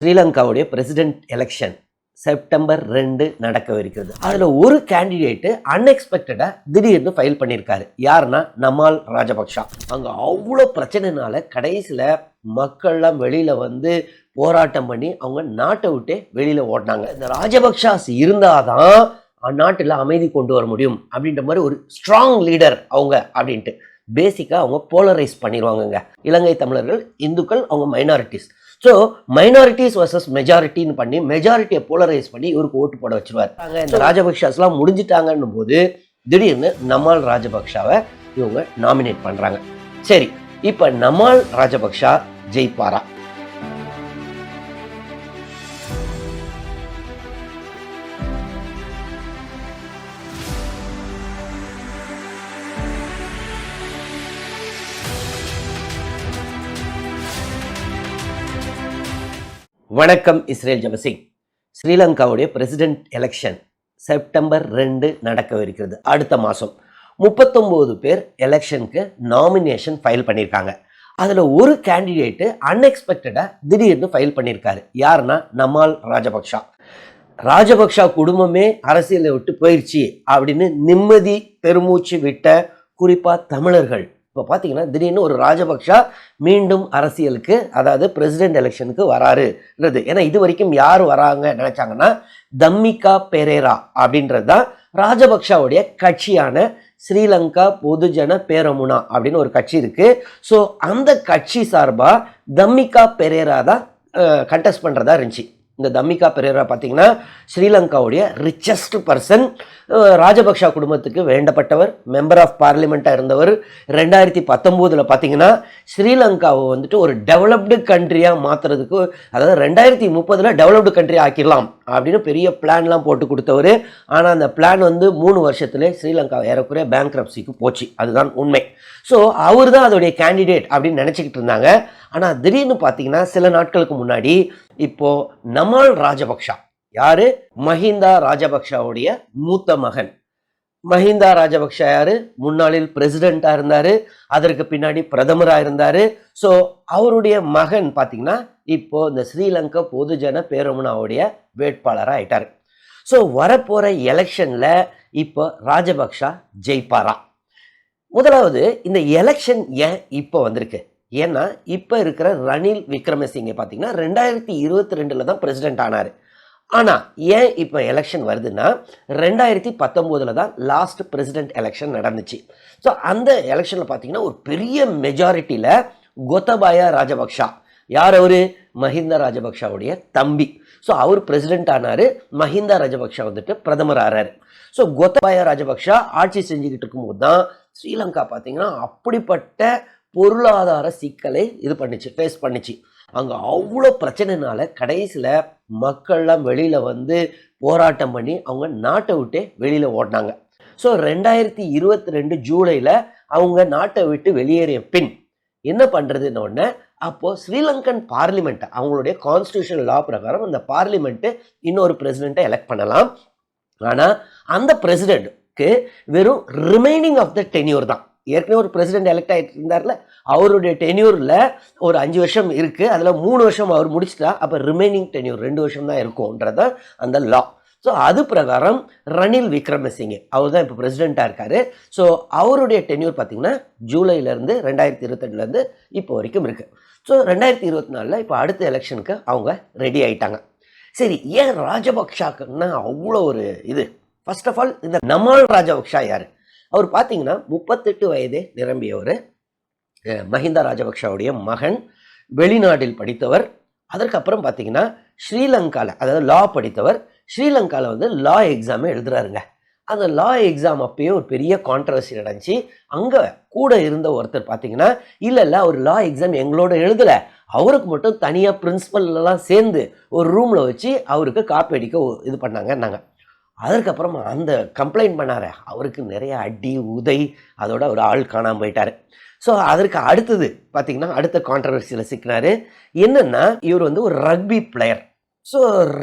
ஸ்ரீலங்காவுடைய president election September 2 நடக்கவிருக்கிறது. அதில் ஒரு candidate அன்எக்ஸ்பெக்டடாக திடீர்னு ஃபைல் பண்ணியிருக்காரு. யாருன்னா நமால் ராஜபக்ஷா. அங்கே அவ்வளோ பிரச்சனைனால கடைசியில் மக்கள்லாம் வெளியில் வந்து போராட்டம் பண்ணி அவங்க நாட்டை விட்டே வெளியில் ஓடினாங்க. இந்த ராஜபக்ஷாஸ் இருந்தாதான் நாட்டில் அமைதி கொண்டு வர முடியும் அப்படின்ற மாதிரி ஒரு ஸ்ட்ராங் லீடர் அவங்க அப்படின்ட்டு பேசிக்காக அவங்க போலரைஸ் பண்ணிடுவாங்கங்க. இலங்கை தமிழர்கள், இந்துக்கள், அவங்க மைனாரிட்டிஸ். ஸோ மைனாரிட்டிஸ் வர்சஸ் மெஜாரிட்டின்னு பண்ணி மெஜாரிட்டியை போலரைஸ் பண்ணி இவருக்கு ஓட்டு போட வச்சுருவார். இந்த ராஜபக்ஷாஸ்லாம் முடிஞ்சிட்டாங்கன்னும் போது திடீர்னு நமால் ராஜபக்ஷாவை இவங்க நாமினேட் பண்ணுறாங்க. சரி, இப்போ நமால் ராஜபக்ஷா ஜெயிப்பாரா? வணக்கம். இஸ்ரேல் ஜபசிங். ஸ்ரீலங்காவுடைய பிரசிடென்ட் எலெக்ஷன் செப்டம்பர் 2 நடக்கவிருக்கிறது. அடுத்த மாதம் 39 பேர் எலெக்ஷனுக்கு நாமினேஷன் ஃபைல் பண்ணியிருக்காங்க. அதில் ஒரு கேண்டிடேட்டு அன்எக்ஸ்பெக்டடாக திடீர்னு ஃபைல் பண்ணியிருக்காரு. யாருன்னா நமால் ராஜபக்ஷா. ராஜபக்ஷா குடும்பமே அரசியலை விட்டு போயிடுச்சு அப்படின்னு நிம்மதி பெருமூச்சு விட்ட குறிப்பாக தமிழர்கள் இப்போ பார்த்தீங்கன்னா திடீர்னு ஒரு ராஜபக்ஷா மீண்டும் அரசியலுக்கு, அதாவது பிரசிடென்ட் எலெக்ஷனுக்கு வராருன்றது. ஏன்னா இது வரைக்கும் யார் வராங்க நினைச்சாங்கன்னா தம்மிகா பெரேரா அப்படின்றது தான் ராஜபக்ஷாவுடைய கட்சியான ஸ்ரீலங்கா பொதுஜன பேரமுனா அப்படின்னு ஒரு கட்சி இருக்கு. ஸோ அந்த கட்சி சார்பாக தம்மிகா பெரேரா தான் கண்டெஸ்ட் பண்ணுறதா இருந்துச்சு. இந்த தம்மிகா பெரேரா பார்த்தீங்கன்னா ஸ்ரீலங்காவுடைய ரிச்சஸ்ட் பர்சன், ராஜபக்ஷா குடும்பத்துக்கு வேண்டப்பட்டவர், மெம்பர் ஆஃப் பார்லிமெண்ட்டாக இருந்தவர். 2019 பார்த்தீங்கன்னா ஸ்ரீலங்காவை வந்துட்டு ஒரு டெவலப்டு கண்ட்ரியாக மாற்றுறதுக்கு, அதாவது 2030 டெவலப்டு கண்ட்ரி ஆக்கிடலாம் அப்படின்னு பெரிய பிளான்லாம் போட்டு கொடுத்தவர். ஆனால் அந்த பிளான் வந்து 3 வருஷத்துல ஸ்ரீலங்கா ஏறக்குறைய பேங்க்ரப்சிக்கு போச்சு. அதுதான் உண்மை. ஸோ அவர் தான் அதோடைய கேண்டிடேட் அப்படின்னு நினச்சிக்கிட்டு இருந்தாங்க. ஆனால் திடீர்னு பார்த்தீங்கன்னா சில நாட்களுக்கு முன்னாடி இப்போ நமால் ராஜபக்ஷா, யாரு? மஹிந்தா ராஜபக்ஷாவுடைய மூத்த மகன். மஹிந்தா ராஜபக்ஷா யாரு? முன்னாளில் பிரசிடென்டா இருந்தாரு, அதற்கு பின்னாடி பிரதமரா இருந்தாரு. ஸோ அவருடைய மகன் பார்த்தீங்கன்னா இப்போ இந்த ஸ்ரீலங்கா பொதுஜன பேரமுனாவுடைய வேட்பாளராக ஆயிட்டாரு. ஸோ வரப்போற எலெக்ஷன்ல இப்போ ராஜபக்ஷா ஜெயிப்பாரா? முதலாவது, இந்த எலெக்ஷன் ஏன் இப்போ வந்திருக்கு? ஏன்னா இப்போ இருக்கிற ரணில் விக்ரமசிங்கே பார்த்தீங்கன்னா 2022 தான் பிரசிடென்ட் ஆனார். ஆனால் ஏன் இப்போ எலெக்ஷன் வருதுன்னா 2019 தான் லாஸ்ட் பிரசிடென்ட் எலெக்ஷன் நடந்துச்சு. ஸோ அந்த எலெக்ஷனில் பார்த்தீங்கன்னா ஒரு பெரிய மெஜாரிட்டியில் கோத்தபாயா ராஜபக்ஷா, யார் அவரு? மஹிந்தா ராஜபக்ஷாவுடைய தம்பி. ஸோ அவர் பிரசிடென்ட் ஆனார், மஹிந்தா ராஜபக்ஷா வந்துட்டு பிரதமர் ஆறாரு. ஸோ கோத்தபாயா ராஜபக்ஷா ஆட்சி செஞ்சுக்கிட்டு இருக்கும்போது தான் ஸ்ரீலங்கா பார்த்தீங்கன்னா அப்படிப்பட்ட பொருளாதார சிக்கலை ஃபேஸ் பண்ணிச்சு. அங்கே அவ்வளோ பிரச்சனைனால கடைசியில் மக்கள்லாம் வெளியில் வந்து போராட்டம் பண்ணி அவங்க நாட்டை விட்டே வெளியில் ஓடினாங்க. ஸோ 2022 ஜூலையில் அவங்க நாட்டை விட்டு வெளியேறிய பின் என்ன பண்ணுறதுன்னு ஒன்று, அப்போது ஸ்ரீலங்கன் பார்லிமெண்ட் அவங்களுடைய கான்ஸ்டியூஷன் லா பிரகாரம் அந்த பார்லிமெண்ட்டு இன்னொரு பிரசிடெண்ட்டை எலெக்ட் பண்ணலாம். ஆனால் அந்த பிரசிடெண்ட்டுக்கு வெறும் ரிமைனிங் ஆஃப் த டென்யூர் தான். ஏற்கனவே ஒரு பிரசிடென்ட் எலெக்ட் ஆகிட்டு இருந்தார்ல, அவருடைய டென்யூரில் ஒரு 5 வருஷம் இருக்குது, அதில் 3 வருஷம் அவர் முடிச்சுட்டா அப்போ ரிமைனிங் டென்யூர் 2 வருஷம் தான் இருக்கும்ன்றது அந்த லா. ஸோ அது பிரகாரம் ரணில் விக்ரமசிங்கே அவர் தான் இப்போ பிரசிடெண்ட்டாக இருக்கார். ஸோ அவருடைய டென்யூர் பார்த்திங்கன்னா ஜூலைலேருந்து 2022 இப்போ வரைக்கும் இருக்குது. ஸோ 2024 இப்போ அடுத்த எலெக்ஷனுக்கு அவங்க ரெடி ஆகிட்டாங்க. சரி, ஏன் ராஜபக்ஷாக்குன்னா அவ்வளோ ஒரு இது? ஃபர்ஸ்ட் ஆஃப் ஆல், இந்த நமால் ராஜபக்ஷா யார்? அவர் பார்த்தீங்கன்னா 38 வயதே நிரம்பியவர், மஹிந்தா ராஜபக்ஷாவுடைய மகன், வெளிநாட்டில் படித்தவர். அதற்கப்புறம் பார்த்தீங்கன்னா ஸ்ரீலங்காவில், அதாவது லா படித்தவர், ஸ்ரீலங்காவில் வந்து லா எக்ஸாமே எழுதுறாருங்க. அந்த லா எக்ஸாம் அப்பயே ஒரு பெரிய கான்ட்ரவர்சி நடந்துச்சு. அங்கே கூட இருந்த ஒருத்தர் பார்த்தீங்கன்னா இல்லை அவர் லா எக்ஸாம் எங்களோட எழுதலை, அவருக்கு மட்டும் தனியாக பிரின்சிபல்லாம் சேர்ந்து ஒரு ரூமில் வச்சு அவருக்கு காப்பி அடிக்க இது பண்ணாங்கன்னாங்க. அதற்கப்புறம் அந்த கம்ப்ளைண்ட் பண்ணார், அவருக்கு நிறைய அடி உதை, அதோட ஒரு ஆள் காணாமல் போயிட்டார். ஸோ அதற்கு அடுத்தது பார்த்தீங்கன்னா அடுத்த கான்ட்ரவர்சியில் சிக்கினார். என்னென்னா இவர் வந்து ஒரு rugby player. So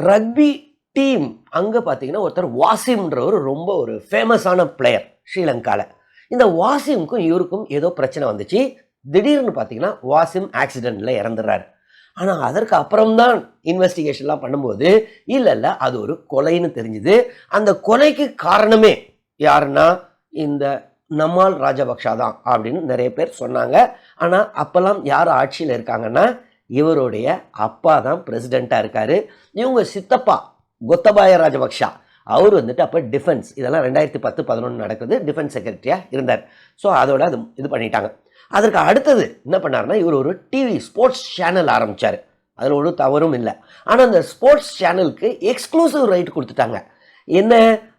rugby team அங்கே பார்த்தீங்கன்னா ஒருத்தர் வாசிம்ன்றவர் ரொம்ப ஒரு ஃபேமஸான பிளேயர் ஸ்ரீலங்காவில். இந்த வாசிமுக்கும் இவருக்கும் ஏதோ பிரச்சனை வந்துச்சு. திடீர்னு பார்த்தீங்கன்னா வாசிம் ஆக்சிடெண்ட்டில் இறந்துடுறாரு. ஆனால் அதற்கு அப்புறம்தான் இன்வெஸ்டிகேஷன்லாம் பண்ணும்போது இல்லை அது ஒரு கொலைன்னு தெரிஞ்சுது. அந்த கொலைக்கு காரணமே யாருன்னா இந்த நமால் ராஜபக்ஷா தான் அப்படின்னு நிறைய பேர் சொன்னாங்க. ஆனால் அப்போல்லாம் யார் ஆட்சியில் இருக்காங்கன்னா இவருடைய அப்பா தான் பிரசிடெண்ட்டாக இருக்கார். இவங்க சித்தப்பா கோத்தபாய ராஜபக்ஷா அவர் வந்துட்டு அப்போ டிஃபென்ஸ், இதெல்லாம் 2010-11 நடக்குது, டிஃபென்ஸ் செக்ரட்டரியாக இருந்தார். ஸோ அதோட அது இது பண்ணிட்டாங்க. அதற்கு அடுத்தது என்ன பண்ணார்னா இவர் ஒரு டிவி ஸ்போர்ட்ஸ் சேனல் ஆரம்பித்தார். அதில் ஒரு தவறும் இல்லை. ஆனால் அந்த ஸ்போர்ட்ஸ் சேனலுக்கு எக்ஸ்க்ளூசிவ் ரைட் கொடுத்துட்டாங்க. என்ன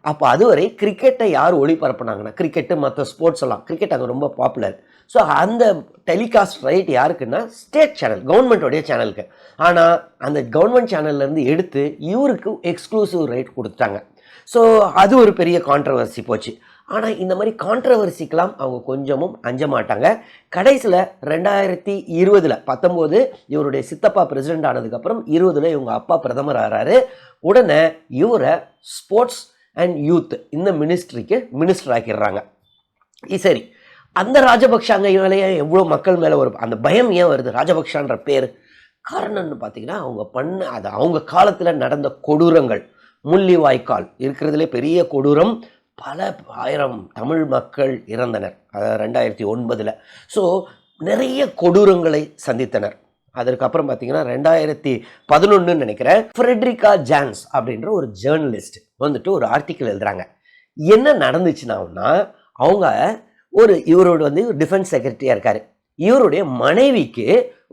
அப்போ அதுவரை கிரிக்கெட்டை யார் ஒளிபரப்புனாங்கன்னா கிரிக்கெட்டு மற்ற ஸ்போர்ட்ஸ் எல்லாம், கிரிக்கெட் அங்கே ரொம்ப பாப்புலர். ஸோ அந்த டெலிகாஸ்ட் ரைட் யாருக்குன்னா ஸ்டேட் சேனல், கவர்மெண்ட்டோடைய சேனலுக்கு. ஆனால் அந்த கவர்மெண்ட் சேனல்லேருந்து எடுத்து இவருக்கு எக்ஸ்க்ளூசிவ் ரைட் கொடுத்துட்டாங்க. ஸோ அது ஒரு பெரிய கான்ட்ரவர்சி போச்சு. ஆனால் இந்த மாதிரி கான்ட்ரவர்சிக்கெலாம் அவங்க கொஞ்சமும் அஞ்ச மாட்டாங்க. கடைசியில் 2020-19 இவருடைய சித்தப்பா பிரசிடெண்ட் ஆனதுக்கப்புறம் 20 இவங்க அப்பா பிரதமர் ஆகிறாரு. உடனே இவரை ஸ்போர்ட்ஸ் அண்ட் யூத் இந்த மினிஸ்ட்ரிக்கு மினிஸ்டர் ஆக்கிடுறாங்க. சரி, அந்த ராஜபக்ஷாங்க மேலேயே எவ்வளோ மக்கள் மேலே ஒரு அந்த பயம் ஏன் வருது ராஜபக்ஷான்ற பேர்? காரணம்னு பார்த்தீங்கன்னா அவங்க பண்ண அது அவங்க காலத்தில் நடந்த கொடூரங்கள். முள்ளிவாய்க்கால் இருக்கிறதுலே பெரிய கொடூரம். பல ஆயிரம் தமிழ் மக்கள் இறந்தனர் 2009. ஸோ நிறைய கொடூரங்களை சந்தித்தனர். அதற்கப்புறம் பார்த்தீங்கன்னா 2011 நினைக்கிறேன், ஃப்ரெட்ரிகா ஜான்ஸ் அப்படின்ற ஒரு ஜேர்னலிஸ்ட் வந்துட்டு ஒரு ஆர்டிக்கிள் எழுதுறாங்க. என்ன நடந்துச்சுன்னா அவங்க இவரோட டிஃபென்ஸ் செக்ரட்டரியாக இருக்கார். இவருடைய மனைவிக்கு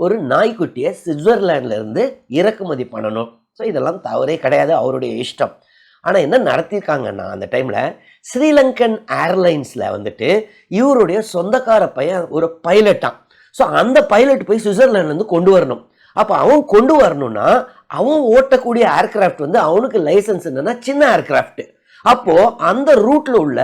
ஒரு நாய்க்குட்டியை சுவிட்சர்லாண்டிலேருந்து இறக்குமதி பண்ணணும். ஸோ இதெல்லாம் தவறே கிடையாது, அவருடைய இஷ்டம். ஆனால் என்ன நடத்தியிருக்காங்கன்னா அந்த டைமில் ஸ்ரீலங்கன் ஏர்லைன்ஸில் வந்துட்டு இவருடைய சொந்தக்கார பையன் ஒரு பைலட்டான். ஸோ அந்த பைலட் போய் சுவிட்சர்லாண்ட்லேருந்து கொண்டு வரணும். அப்போ அவன் கொண்டு வரணும்னா அவன் ஓட்டக்கூடிய ஏர்கிராஃப்ட் அவனுக்கு லைசன்ஸ் என்னன்னா சின்ன ஏர்கிராஃப்ட். அப்போது அந்த ரூட்டில் உள்ள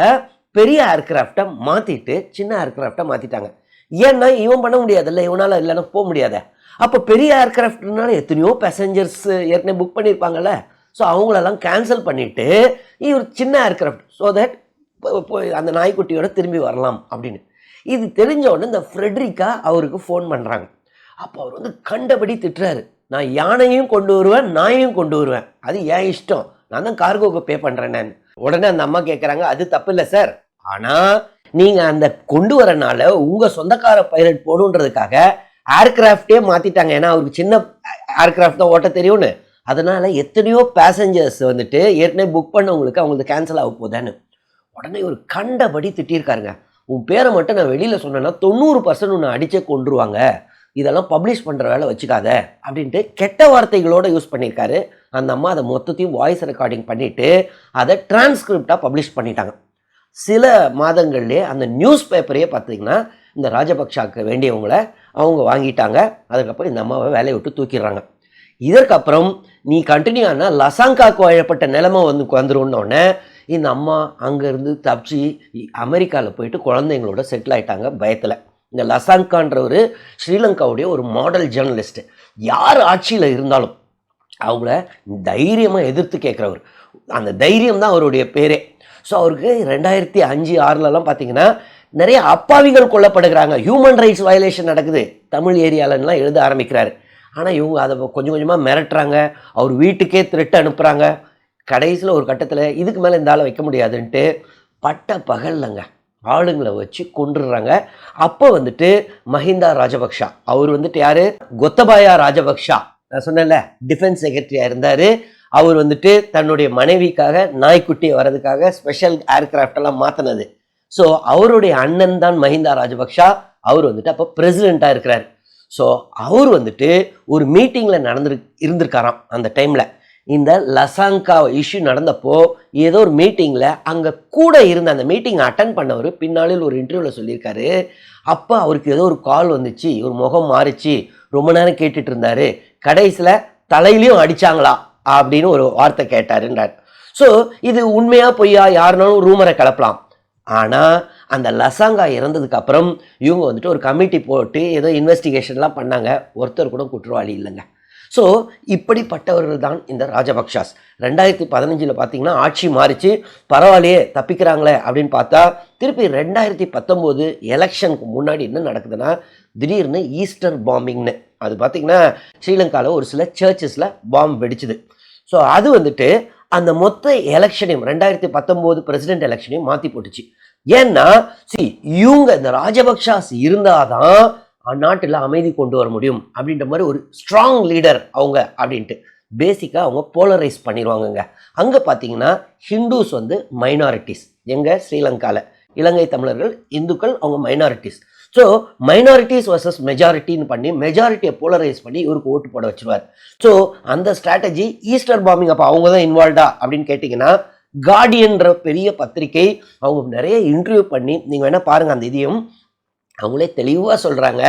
பெரிய ஏர்கிராஃப்டை மாற்றிட்டு சின்ன ஏர்கிராஃப்டை மாற்றிட்டாங்க. ஏன்னா இவன் பண்ண முடியாதுல்ல, இவனால் இல்லைன்னா போக முடியாத. அப்போ பெரிய ஏர்கிராஃப்ட்னால எத்தனையோ பேசஞ்சர்ஸ் ஏற்கனவே புக் பண்ணியிருப்பாங்கல்ல. ஸோ அவங்களெல்லாம் கேன்சல் பண்ணிவிட்டு இவர் சின்ன ஏர்கிராஃப்ட் ஸோ தட் அந்த நாய்க்குட்டியோட திரும்பி வரலாம் அப்படின்னு. இது தெரிஞ்ச உடனே இந்த ஃப்ரெட்ரிகா அவருக்கு ஃபோன் பண்ணுறாங்க. அப்போ அவர் கண்டபடி திட்டுறாரு, நான் யானையும் கொண்டு வருவேன் நாயையும் கொண்டு வருவேன், அது ஏன் இஷ்டம், நான் தான் கார்கோக்கு பே பண்ணுறேன் நான். உடனே அந்த அம்மா கேட்குறாங்க, அது தப்பு இல்லை சார், ஆனால் நீங்கள் அந்த கொண்டு வரனால உங்கள் சொந்தக்கார பைலட் போகணுன்றதுக்காக ஏர்கிராஃப்டே மாற்றிட்டாங்க. ஏன்னா அவருக்கு சின்ன ஏர்கிராஃப்ட் தான் ஓட்ட தெரியும்னு. அதனால் எத்தனையோ பேசஞ்சர்ஸ் ஏற்கனவே புக் பண்ணவங்களுக்கு அவங்களுக்கு கேன்சல் ஆக போதான்னு. உடனே ஒரு கண்டபடி திட்டியிருக்காருங்க. உன் பேரை மட்டும் நான் வெளியில் சொன்னேன்னா 90% உன்னை அடிச்சே கொண்டுருவாங்க, இதெல்லாம் பப்ளிஷ் பண்ணுற வேலை வச்சுக்காத அப்படின்ட்டு கெட்ட வார்த்தைகளோடு யூஸ் பண்ணியிருக்காரு. அந்த அம்மா அதை மொத்தத்தையும் வாய்ஸ் ரெக்கார்டிங் பண்ணிவிட்டு அதை டிரான்ஸ்கிரிப்டாக பப்ளிஷ் பண்ணிட்டாங்க. சில மாதங்கள்லேயே அந்த நியூஸ் பேப்பரையே பார்த்தீங்கன்னா இந்த ராஜபக்ஷாவுக்கு வேண்டியவங்களை அவங்க வாங்கிட்டாங்க. அதுக்கப்புறம் இந்த அம்மாவை வேலையை விட்டு தூக்கிடுறாங்க. இதற்கப்புறம் நீ கண்டினியூ ஆனால் லசாங்காவுக்கு வழப்பட்ட நிலைமை வந்துருன்னொடனே இந்த அம்மா அங்கேருந்து தப்பிச்சு அமெரிக்காவில் போயிட்டு குழந்தைங்களோட செட்டில் ஆகிட்டாங்க பயத்தில். இந்த லசாங்கான்ற ஒரு ஸ்ரீலங்காவுடைய ஒரு மாடல் ஜேர்னலிஸ்ட்டு. யார் ஆட்சியில் இருந்தாலும் அவங்கள தைரியமாக எதிர்த்து கேட்குறவர், அந்த தைரியம் தான் அவருடைய பேரே. ஸோ அவருக்கு 2005-6லலாம் பார்த்தீங்கன்னா நிறைய அப்பாவிகள் கொல்லப்படுகிறாங்க, ஹியூமன் ரைட்ஸ் வயலேஷன் நடக்குது தமிழ் ஏரியாலலாம் எழுத ஆரம்பிக்கிறாரு. ஆனால் இவங்க அதை கொஞ்சம் கொஞ்சமாக மிரட்டுறாங்க, அவர் வீட்டுக்கே த்ரெட் அனுப்புகிறாங்க. கடைசியில் ஒரு கட்டத்தில் இதுக்கு மேலே இந்த ஆளை வைக்க முடியாதுன்ட்டு பட்ட பகல்லங்க ஆளுங்களை வச்சு கொண்டுடுறாங்க. அப்போ மஹிந்தா ராஜபக்ஷா அவர் யார், கோத்தபாயா ராஜபக்ஷா, நான் சொன்னேன்ல டிஃபென்ஸ் செக்ரட்டரியாக இருந்தார். அவர் தன்னுடைய மனைவிக்காக நாய்க்குட்டியை வர்றதுக்காக ஸ்பெஷல் ஏர்கிராஃப்டெல்லாம் மாற்றினது. ஸோ அவருடைய அண்ணன் தான் மஹிந்தா ராஜபக்ஷா. அவர் அப்போ பிரசிடெண்ட்டாக இருக்கிறார். ஸோ அவர் ஒரு மீட்டிங்கில் இருந்திருக்காராம். அந்த டைமில் இந்த லசாங்கா இஷ்யூ நடந்தப்போ ஏதோ ஒரு மீட்டிங்கில் அங்கே கூட இருந்த அந்த மீட்டிங் அட்டன் பண்ணவர் பின்னாளில் ஒரு இன்டர்வியூவில் சொல்லியிருக்காரு, அப்போ அவருக்கு ஏதோ ஒரு கால் வந்துச்சு, ஒரு முகம் மாறிச்சு, ரொம்ப நேரம் கேட்டுட்டு இருந்தார், கடைசியில் தலையிலையும் அடித்தாங்களா அப்படின்னு ஒரு வார்த்தை கேட்டாருன்றார். ஸோ இது உண்மையாக பொய்யா யாருனாலும் ரூமரை கிளப்பலாம். ஆனால் அந்த லசாங்கா இறந்ததுக்கு அப்புறம் இவங்க ஒரு கமிட்டி போட்டு ஏதோ இன்வெஸ்டிகேஷன்லாம் பண்ணாங்க, ஒருத்தர் கூட குற்றவாளி இல்லைங்க. ஸோ இப்படிப்பட்டவர்கள் தான் இந்த ராஜபக்ஷாஸ். 2015 பார்த்தீங்கன்னா ஆட்சி மாறிச்சு, பரவாயில்லையே தப்பிக்கிறாங்களே அப்படின்னு பார்த்தா திருப்பி 2019 எலெக்ஷனுக்கு முன்னாடி என்ன நடக்குதுன்னா திடீர்னு ஈஸ்டர் பாம்பிங்னு அது பார்த்தீங்கன்னா ஸ்ரீலங்காவில் ஒரு சில சர்ச்சஸில் பாம்பு வெடிச்சுது. ஸோ அது வந்துட்டு அந்த மொத்த எலெக்ஷனையும் 2019 பிரசிடென்ட் எலெக்ஷனையும் மாற்றி போட்டுச்சு. ஏன்னா இவங்க இந்த ராஜபக்ஷாஸ் இருந்தாதான் நாட்டில் அமைதி கொண்டு வர முடியும் அப்படின்ற மாதிரி ஒரு ஸ்ட்ராங் லீடர் அவங்க அப்படின்ட்டு பேசிக்காக அவங்க போலரைஸ் பண்ணிடுவாங்கங்க. அங்கே பார்த்தீங்கன்னா ஹிந்துஸ் வந்து மைனாரிட்டிஸ், எங்கள் ஸ்ரீலங்காவில் இலங்கை தமிழர்கள் இந்துக்கள் அவங்க மைனாரிட்டிஸ். ஸோ மைனாரிட்டிஸ் வர்சஸ் மெஜாரிட்டின்னு பண்ணி மெஜாரிட்டியை போலரைஸ் பண்ணி இவருக்கு ஓட்டு போட வச்சுருவார். ஸோ அந்த ஸ்ட்ராட்டஜி ஈஸ்டர் பாம்பிங் அப்போ அவங்க தான் இன்வால்வ்டா அப்படின்னு கேட்டிங்கன்னா கார்டியன்ற பெரிய பத்திரிகை அவங்க நிறைய இன்டர்வியூ பண்ணி நீங்கள் வேணால் பாருங்கள், அந்த இதையும் அவங்களே தெளிவாக சொல்கிறாங்க.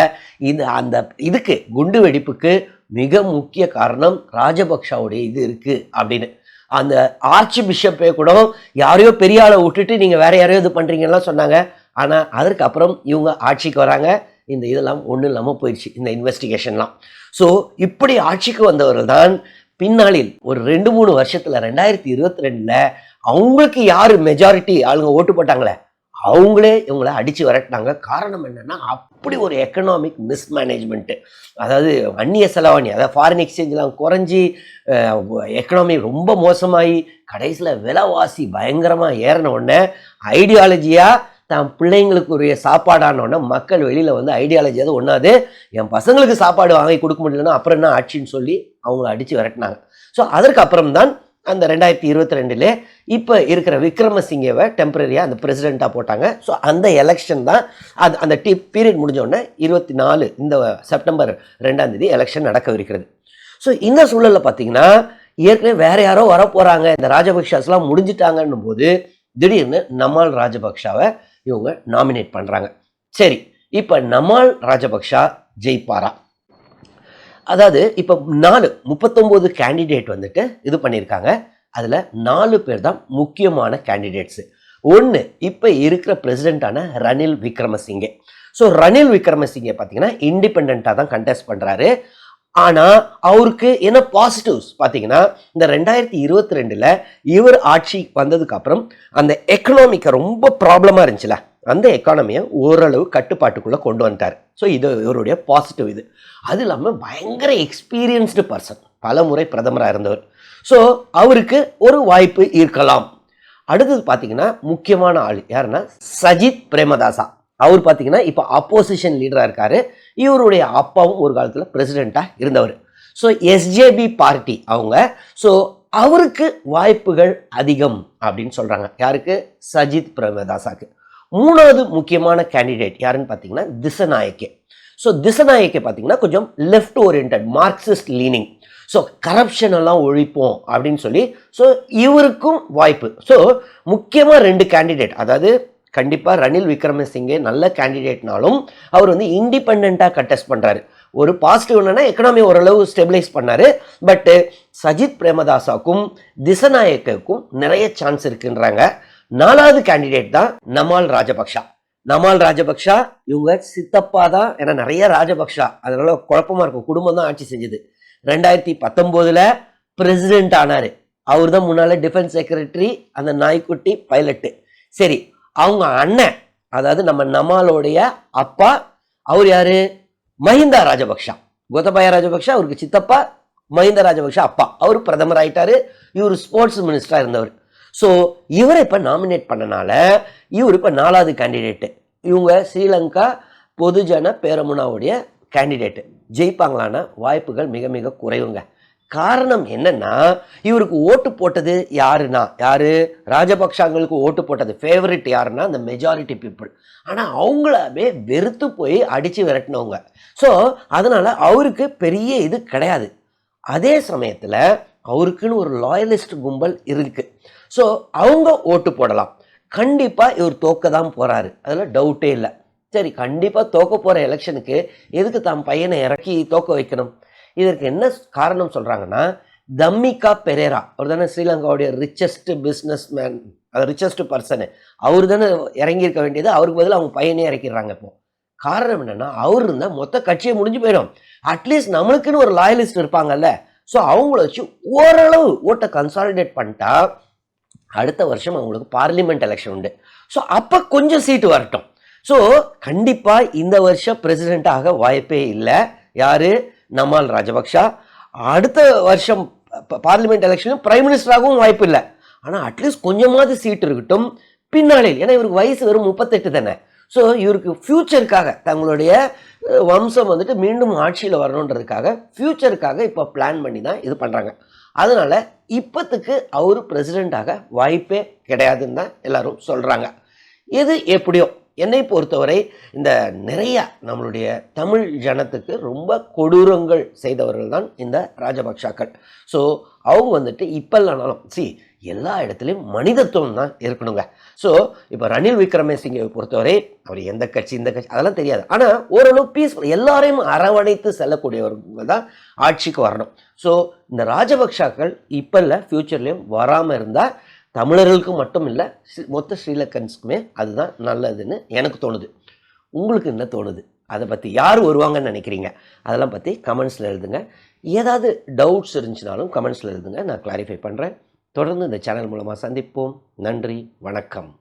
அந்த இதுக்கு குண்டு வெடிப்புக்கு மிக முக்கிய காரணம் ராஜபக்ஷாவுடைய இது இருக்குது அப்படின்னு. அந்த ஆர்ச் பிஷப்பே கூட யாரையோ பெரிய ஆளை விட்டுட்டு நீங்கள் வேற யாரையோ இது பண்ணுறீங்கலாம் சொன்னாங்க. ஆனால் அதற்கு அப்புறம் இவங்க ஆட்சிக்கு வராங்க, இந்த இதெல்லாம் ஒன்றும் இல்லாமல் போயிடுச்சு இந்த இன்வெஸ்டிகேஷன்லாம். ஸோ இப்படி ஆட்சிக்கு வந்தவர்கள் தான் பின்னாளில் ஒரு 2-3 வருஷத்தில் 2022 அவங்களுக்கு யார் மெஜாரிட்டி ஆளுங்க ஓட்டு போட்டாங்களே அவங்களே இவங்களை அடித்து விரட்டினாங்க. காரணம் என்னென்னா அப்படி ஒரு எக்கனாமிக் மிஸ்மேனேஜ்மெண்ட்டு, அதாவது அந்நிய செலவாணி, அதாவது ஃபாரின் எக்ஸ்சேஞ்செலாம் குறைஞ்சி எக்கனாமி ரொம்ப மோசமாகி கடைசியில் விலைவாசி பயங்கரமாக ஏறின உடனே ஐடியாலஜியாக தான் பிள்ளைங்களுக்குரிய சாப்பாடானோடனே மக்கள் வெளியில் வந்து ஐடியாலஜியாவது ஒன்றாது என் பசங்களுக்கு சாப்பாடு வாங்கி கொடுக்க முடியலன்னா அப்புறம் என்ன ஆட்சின்னு சொல்லி அவங்கள அடித்து விரட்டினாங்க. ஸோ அதற்கு அப்புறம் தான் அந்த 2022 இப்போ இருக்கிற விக்ரமசிங்கவை டெம்பரரியாக அந்த பிரசிடெண்ட்டாக போட்டாங்க. ஸோ அந்த எலெக்ஷன் தான் அது அந்த பீரியட் முடிஞ்சோடனே 24 இந்த செப்டம்பர் 2 எலெக்ஷன் நடக்கவிருக்கிறது. ஸோ இந்த சூழலில் பார்த்தீங்கன்னா ஏற்கனவே வேற யாரோ வரப்போகிறாங்க, இந்த ராஜபக்ஷாஸ்லாம் முடிஞ்சிட்டாங்கன்னும் போது திடீர்னு நமால் ராஜபக்ஷாவை இவங்க நாமினேட் பண்ணுறாங்க. சரி, இப்போ நமால் ராஜபக்ஷா ஜெயிப்பாரா? அதாவது இப்போ 39 கேண்டிடேட் வந்துட்டு இது பண்ணியிருக்காங்க. அதில் 4 பேர் தான் முக்கியமான கேண்டிடேட்ஸு. ஒன்று இப்போ இருக்கிற பிரசிடெண்ட்டான ரணில் விக்ரமசிங்கே. ஸோ ரணில் விக்ரமசிங்கே பார்த்தீங்கன்னா இண்டிபெண்ட்டாக தான் கண்டெஸ்ட் பண்ணுறாரு. ஆனால் அவருக்கு என்ன பாசிட்டிவ்ஸ் பார்த்தீங்கன்னா இந்த 2022 இவர் ஆட்சி வந்ததுக்கு அப்புறம் அந்த எக்கனாமிக்கை ரொம்ப ப்ராப்ளமாக இருந்துச்சுல, அந்த எக்கானமியை ஓரளவு கட்டுப்பாட்டுக்குள்ளே கொண்டு வந்துட்டார். ஸோ இது இவருடைய பாசிட்டிவ் இது. அது இல்லாமல் பயங்கர எக்ஸ்பீரியன்ஸ்டு பர்சன், பல முறை பிரதமராக இருந்தவர். ஸோ அவருக்கு ஒரு வாய்ப்பு இருக்கலாம். அடுத்தது பார்த்தீங்கன்னா முக்கியமான ஆள் யாருன்னா சஜித் பிரேமதாசா. அவர் பார்த்தீங்கன்னா இப்போ அப்போசிஷன் லீடராக இருக்கார். இவருடைய அப்பாவும் ஒரு காலத்தில் பிரசிடெண்ட்டாக இருந்தவர். ஸோ எஸ்ஜேபி பார்ட்டி அவங்க. ஸோ அவருக்கு வாய்ப்புகள் அதிகம் அப்படின்னு சொல்கிறாங்க. யாருக்கு? சஜித் பிரேமதாசாக்கு. மூணாவது முக்கியமான கேண்டிடேட் யாருன்னு பார்த்தீங்கன்னா திசநாயக்கே. ஸோ திசநாயக்கே பார்த்தீங்கன்னா கொஞ்சம் left oriented Marxist leaning. So corruption எல்லாம் ஒழிப்போம் அப்படின்னு சொல்லி ஸோ இவருக்கும் வாய்ப்பு. ஸோ முக்கியமாக 2 கேண்டிடேட், அதாவது கண்டிப்பாக ரணில் விக்ரமசிங்கே நல்ல கேண்டிடேட்னாலும் அவர் வந்து இண்டிபெண்ட்டாக கண்டெஸ்ட் பண்ணுறாரு. ஒரு பாசிட்டிவ் என்னன்னா எக்கனாமி ஓரளவு ஸ்டெபிலைஸ் பண்ணாரு. பட்டு சஜித் பிரேமதாசாக்கும் திசநாயக்கும் நிறைய சான்ஸ் இருக்குன்றாங்க. 4வது கேண்டிடேட் தான் நமால் ராஜபக்ஷா. நமால் ராஜபக்ஷா இவங்க சித்தப்பா தான், ஏன்னா நிறைய ராஜபக்ஷா, அதனால குழப்பமா இருக்கும். குடும்பம் தான் ஆட்சி செஞ்சது. 2019 பிரசிடென்ட் ஆனாரு. அவர் தான் முன்னால டிஃபென்ஸ் செக்ரட்டரி, அந்த நாய்க்குட்டி பைலட்டு. சரி, அவங்க அண்ணன், அதாவது நம்ம நமாலோடைய அப்பா, அவர் யாரு? மஹிந்தா ராஜபக்ஷா. கோத்தபாய ராஜபக்ஷா அவருக்கு சித்தப்பா, மஹிந்தா ராஜபக்ஷா அப்பா. அவர் பிரதமர் ஆயிட்டாரு. இவர் ஸ்போர்ட்ஸ் மினிஸ்டரா இருந்தவர். ஸோ இவரை இப்போ நாமினேட் பண்ணனால இவர் இப்போ 4வது கேண்டிடேட்டு. இவங்க ஸ்ரீலங்கா பொதுஜன பேரமுனாவுடைய கேண்டிடேட்டு. ஜெயிப்பாங்களான வாய்ப்புகள் மிக மிக குறைவுங்க. காரணம் என்னன்னா இவருக்கு ஓட்டு போட்டது யாருன்னா, யாரு? ராஜபக்ஷாங்களுக்கு ஓட்டு போட்டது ஃபேவரட் யாருன்னா அந்த மெஜாரிட்டி பீப்புள். ஆனால் அவங்களாவே வெறுத்து போய் அடித்து விரட்டினவங்க. ஸோ அதனால அவருக்கு பெரிய இது கிடையாது. அதே சமயத்தில் அவருக்குன்னு ஒரு லாயலிஸ்ட் கும்பல் இருக்கு. ஸோ அவங்க ஓட்டு போடலாம். கண்டிப்பாக இவர் தோக்க தான் போகிறாரு, அதில் டவுட்டே இல்லை. சரி, கண்டிப்பாக தோக்க போகிற எலெக்ஷனுக்கு எதுக்கு தான் பையனை இறக்கி தோக்க வைக்கணும்? இதற்கு என்ன காரணம் சொல்கிறாங்கன்னா, தம்மிகா பெரேரா அவர் தானே ஸ்ரீலங்காவுடைய richest businessman, richest person. அவர் தானே இறங்கியிருக்க வேண்டியது. அவருக்கு பதில் அவங்க பையனே இறக்கிடுறாங்க. இப்போ காரணம் என்னென்னா அவர் இருந்தால் மொத்த கட்சியை முடிஞ்சு போயிடும். அட்லீஸ்ட் நம்மளுக்குன்னு ஒரு லாயலிஸ்ட் இருப்பாங்கல்ல. ஸோ அவங்கள வச்சு ஓரளவு ஓட்டை கன்சாலிடேட் பண்ணிட்டா அடுத்த வருஷம் அவங்களுக்கு பார்லிமெண்ட் எலெக்ஷன் உண்டு. ஸோ அப்போ கொஞ்சம் சீட்டு வரட்டும். ஸோ கண்டிப்பாக இந்த வருஷம் பிரசிடென்ட் ஆக வாய்ப்பே இல்லை. யாரு? நமால் ராஜபக்ஷா. அடுத்த வருஷம் பார்லிமெண்ட் எலெக்ஷனும் பிரைம் மினிஸ்டராகவும் வாய்ப்பு இல்லை. ஆனால் அட்லீஸ்ட் கொஞ்சமாவது சீட் இருக்கட்டும் பின்னாளில். ஏன்னா இவருக்கு வயசு வெறும் 38 தானே. ஸோ இவருக்கு ஃப்யூச்சருக்காக தங்களுடைய வம்சம் வந்துட்டு மீண்டும் ஆட்சியில் வரணுன்றதுக்காக ஃப்யூச்சருக்காக இப்போ பிளான் பண்ணி தான் இது பண்ணுறாங்க. அதனால் இப்போத்துக்கு அவர் பிரசிடெண்ட்டாக வாய்ப்பே கிடையாதுன்னு தான் எல்லாரும் சொல்கிறாங்க. இது எப்படியோ என்னை பொறுத்தவரை இந்த நிறைய நம்மளுடைய தமிழ் ஜனத்துக்கு ரொம்ப கொடூரங்கள் செய்தவர்கள் தான் இந்த ராஜபக்ஷாக்கள். ஸோ அவங்க வந்துட்டு இப்போ இல்லைனாலும் எல்லா இடத்துலையும் மனிதத்துவம் தான் இருக்கணுங்க. ஸோ இப்போ ரணில் விக்ரமசிங்கை பொறுத்தவரை அவர் எந்த கட்சி இந்த கட்சி அதெல்லாம் தெரியாது. ஆனால் ஓரளவு பீஸ்ஃபுல் எல்லாரையும் அரவணைத்து செல்லக்கூடியவர்கள் தான் ஆட்சிக்கு வரணும். ஸோ இந்த ராஜபக்ஷாக்கள் இப்போ இல்லை ஃப்யூச்சர்லேயும் வராமல் இருந்தால் தமிழர்களுக்கு மட்டும் இல்லை மொத்த ஸ்ரீலங்கன்ஸுக்குமே அதுதான் நல்லதுன்னு எனக்கு தோணுது. உங்களுக்கு என்ன தோணுது? அதை பற்றி யார் வருவாங்கன்னு நினைக்கிறீங்க? அதெல்லாம் பற்றி கமெண்ட்ஸில் எழுதுங்க. ஏதாவது டவுட்ஸ் இருந்துச்சுனாலும் கமெண்ட்ஸில் எழுதுங்க, நான் கிளாரிஃபை பண்ணுறேன். தொடர்ந்து இந்த சேனல் மூலமாக சந்திப்போம். நன்றி, வணக்கம்.